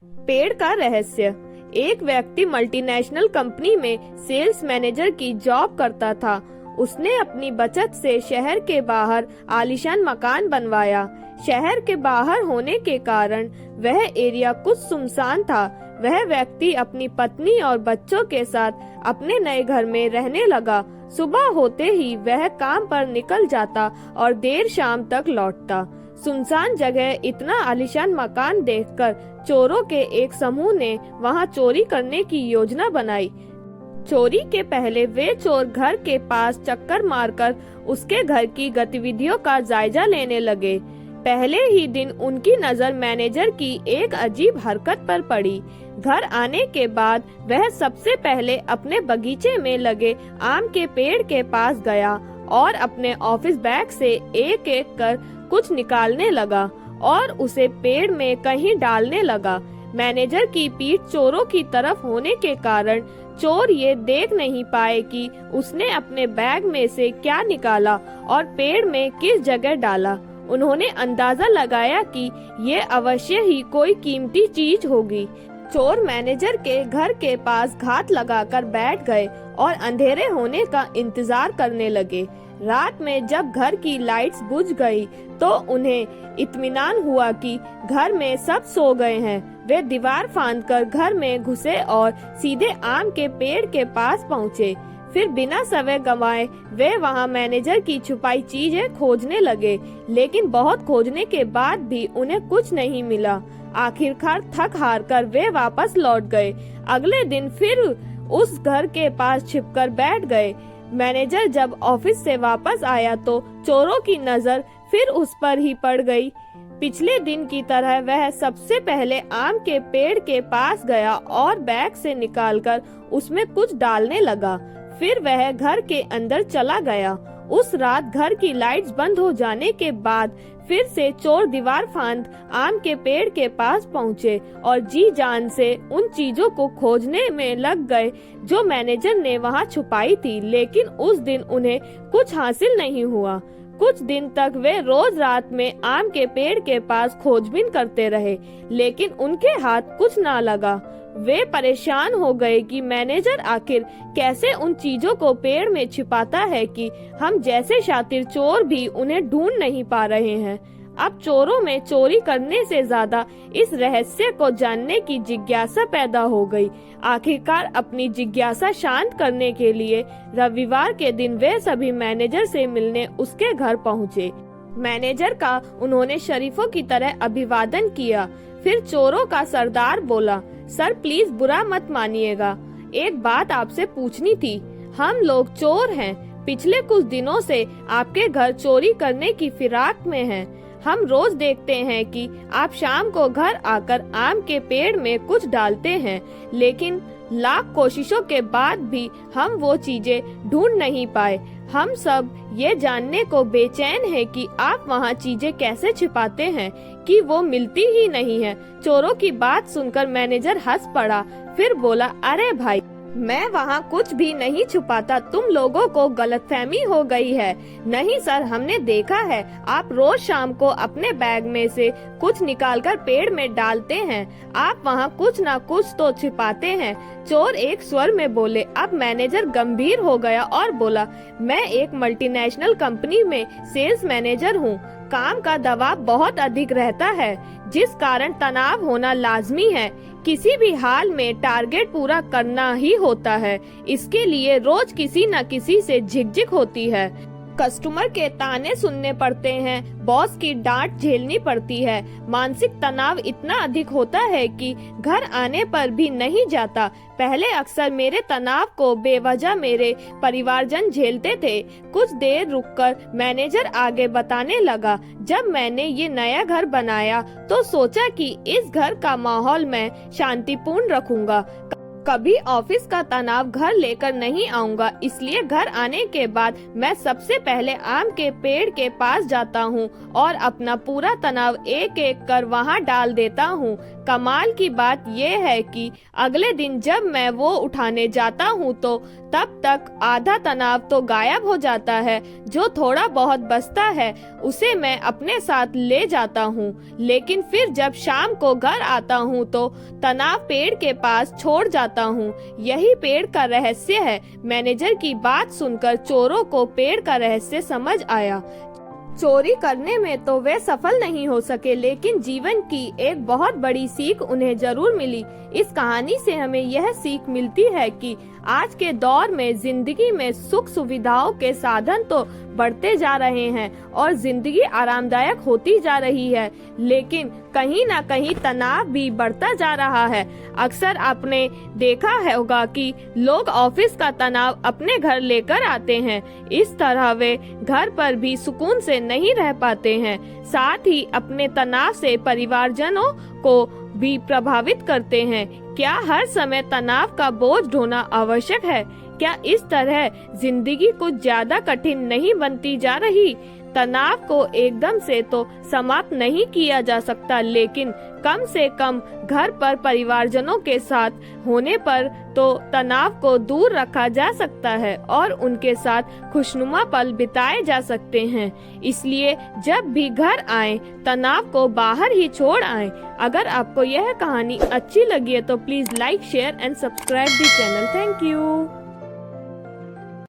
पेड़ का रहस्य। एक व्यक्ति मल्टीनेशनल कंपनी में सेल्स मैनेजर की जॉब करता था। उसने अपनी बचत से शहर के बाहर आलीशान मकान बनवाया। शहर के बाहर होने के कारण वह एरिया कुछ सुनसान था। वह व्यक्ति अपनी पत्नी और बच्चों के साथ अपने नए घर में रहने लगा। सुबह होते ही वह काम पर निकल जाता और देर शाम तक लौटता। सुनसान जगह इतना आलीशान मकान देखकर चोरों के एक समूह ने वहां चोरी करने की योजना बनाई। चोरी के पहले वे चोर घर के पास चक्कर मारकर उसके घर की गतिविधियों का जायजा लेने लगे। पहले ही दिन उनकी नजर मैनेजर की एक अजीब हरकत पर पड़ी। घर आने के बाद वह सबसे पहले अपने बगीचे में लगे आम के पेड़ के पास गया और अपने ऑफिस बैग से एक एक कर कुछ निकालने लगा और उसे पेड़ में कहीं डालने लगा। मैनेजर की पीठ चोरों की तरफ होने के कारण चोर ये देख नहीं पाए कि उसने अपने बैग में से क्या निकाला और पेड़ में किस जगह डाला। उन्होंने अंदाजा लगाया कि ये अवश्य ही कोई कीमती चीज होगी। चोर मैनेजर के घर के पास घात लगाकर बैठ गए और अंधेरे होने का इंतजार करने लगे। रात में जब घर की लाइट्स बुझ गई तो उन्हें इत्मीनान हुआ कि घर में सब सो गए हैं। वे दीवार फांदकर घर में घुसे और सीधे आम के पेड़ के पास पहुँचे। फिर बिना समय गंवाए वे वहां मैनेजर की छुपाई चीजें खोजने लगे, लेकिन बहुत खोजने के बाद भी उन्हें कुछ नहीं मिला। आखिरकार थक हार कर वे वापस लौट गए। अगले दिन फिर उस घर के पास छिपकर बैठ गए। मैनेजर जब ऑफिस से वापस आया तो चोरों की नजर फिर उस पर ही पड़ गई। पिछले दिन की तरह वह सबसे पहले आम के पेड़ के पास गया और बैग से निकालकर उसमें कुछ डालने लगा। फिर वह घर के अंदर चला गया। उस रात घर की लाइट्स बंद हो जाने के बाद फिर से चोर दीवार फांद आम के पेड़ के पास पहुँचे और जी जान से उन चीजों को खोजने में लग गए जो मैनेजर ने वहां छुपाई थी, लेकिन उस दिन उन्हें कुछ हासिल नहीं हुआ। कुछ दिन तक वे रोज रात में आम के पेड़ के पास खोजबीन करते रहे, लेकिन उनके हाथ कुछ ना लगा। वे परेशान हो गए कि मैनेजर आखिर कैसे उन चीजों को पेड़ में छिपाता है कि हम जैसे शातिर चोर भी उन्हें ढूंढ नहीं पा रहे हैं। अब चोरों में चोरी करने से ज्यादा इस रहस्य को जानने की जिज्ञासा पैदा हो गई। आखिरकार अपनी जिज्ञासा शांत करने के लिए रविवार के दिन वे सभी मैनेजर से मिलने उसके घर पहुँचे। मैनेजर का उन्होंने शरीफों की तरह अभिवादन किया। फिर चोरों का सरदार बोला, सर प्लीज बुरा मत मानिएगा, एक बात आपसे पूछनी थी। हम लोग चोर हैं, पिछले कुछ दिनों से आपके घर चोरी करने की फिराक में हैं। हम रोज देखते हैं कि आप शाम को घर आकर आम के पेड़ में कुछ डालते हैं, लेकिन लाख कोशिशों के बाद भी हम वो चीजें ढूंढ नहीं पाए। हम सब ये जानने को बेचैन हैं कि आप वहाँ चीजें कैसे छिपाते हैं कि वो मिलती ही नहीं है। चोरों की बात सुनकर मैनेजर हंस पड़ा। फिर बोला, अरे भाई, मैं वहाँ कुछ भी नहीं छुपाता, तुम लोगों को गलतफहमी हो गई है। नहीं सर, हमने देखा है आप रोज शाम को अपने बैग में से कुछ निकालकर पेड़ में डालते हैं। आप वहाँ कुछ ना कुछ तो छिपाते हैं। चोर एक स्वर में बोले। अब मैनेजर गंभीर हो गया और बोला, मैं एक मल्टीनेशनल कंपनी में सेल्स मैनेजर हूँ। काम का दबाव बहुत अधिक रहता है, जिस कारण तनाव होना लाजमी है। किसी भी हाल में टारगेट पूरा करना ही होता है। इसके लिए रोज किसी न किसी से झिकझिक होती है। कस्टमर के ताने सुनने पड़ते हैं, बॉस की डांट झेलनी पड़ती है। मानसिक तनाव इतना अधिक होता है कि घर आने पर भी नहीं जाता। पहले अक्सर मेरे तनाव को बेवजह मेरे परिवारजन झेलते थे। कुछ देर रुककर मैनेजर आगे बताने लगा, जब मैंने ये नया घर बनाया तो सोचा कि इस घर का माहौल मैं शांतिपूर्ण रखूंगा। कभी ऑफिस का तनाव घर लेकर नहीं आऊंगा, इसलिए घर आने के बाद मैं सबसे पहले आम के पेड़ के पास जाता हूँ और अपना पूरा तनाव एक एक कर वहाँ डाल देता हूँ। कमाल की बात यह है कि अगले दिन जब मैं वो उठाने जाता हूँ तो तब तक आधा तनाव तो गायब हो जाता है। जो थोड़ा बहुत बचता है उसे मैं अपने साथ ले जाता हूँ, लेकिन फिर जब शाम को घर आता हूँ तो तनाव पेड़ के पास छोड़ जाता हूँ। यही पेड़ का रहस्य है। मैनेजर की बात सुनकर चोरों को पेड़ का रहस्य समझ आया। चोरी करने में तो वे सफल नहीं हो सके, लेकिन जीवन की एक बहुत बड़ी सीख उन्हें जरूर मिली। इस कहानी से हमें यह सीख मिलती है कि आज के दौर में जिंदगी में सुख सुविधाओं के साधन तो बढ़ते जा रहे हैं और जिंदगी आरामदायक होती जा रही है, लेकिन कहीं ना कहीं तनाव भी बढ़ता जा रहा है। अक्सर आपने देखा होगा कि लोग ऑफिस का तनाव अपने घर लेकर आते हैं। इस तरह वे घर पर भी सुकून से नहीं रह पाते हैं, साथ ही अपने तनाव से परिवारजनों को भी प्रभावित करते हैं। क्या हर समय तनाव का बोझ ढोना आवश्यक है? क्या इस तरह जिंदगी कुछ ज्यादा कठिन नहीं बनती जा रही? तनाव को एकदम से तो समाप्त नहीं किया जा सकता, लेकिन कम से कम घर पर परिवारजनों के साथ होने पर तो तनाव को दूर रखा जा सकता है और उनके साथ खुशनुमा पल बिताए जा सकते हैं। इसलिए जब भी घर आए तनाव को बाहर ही छोड़ आए। अगर आपको यह कहानी अच्छी लगी है तो please like, share and subscribe the channel. Thank you.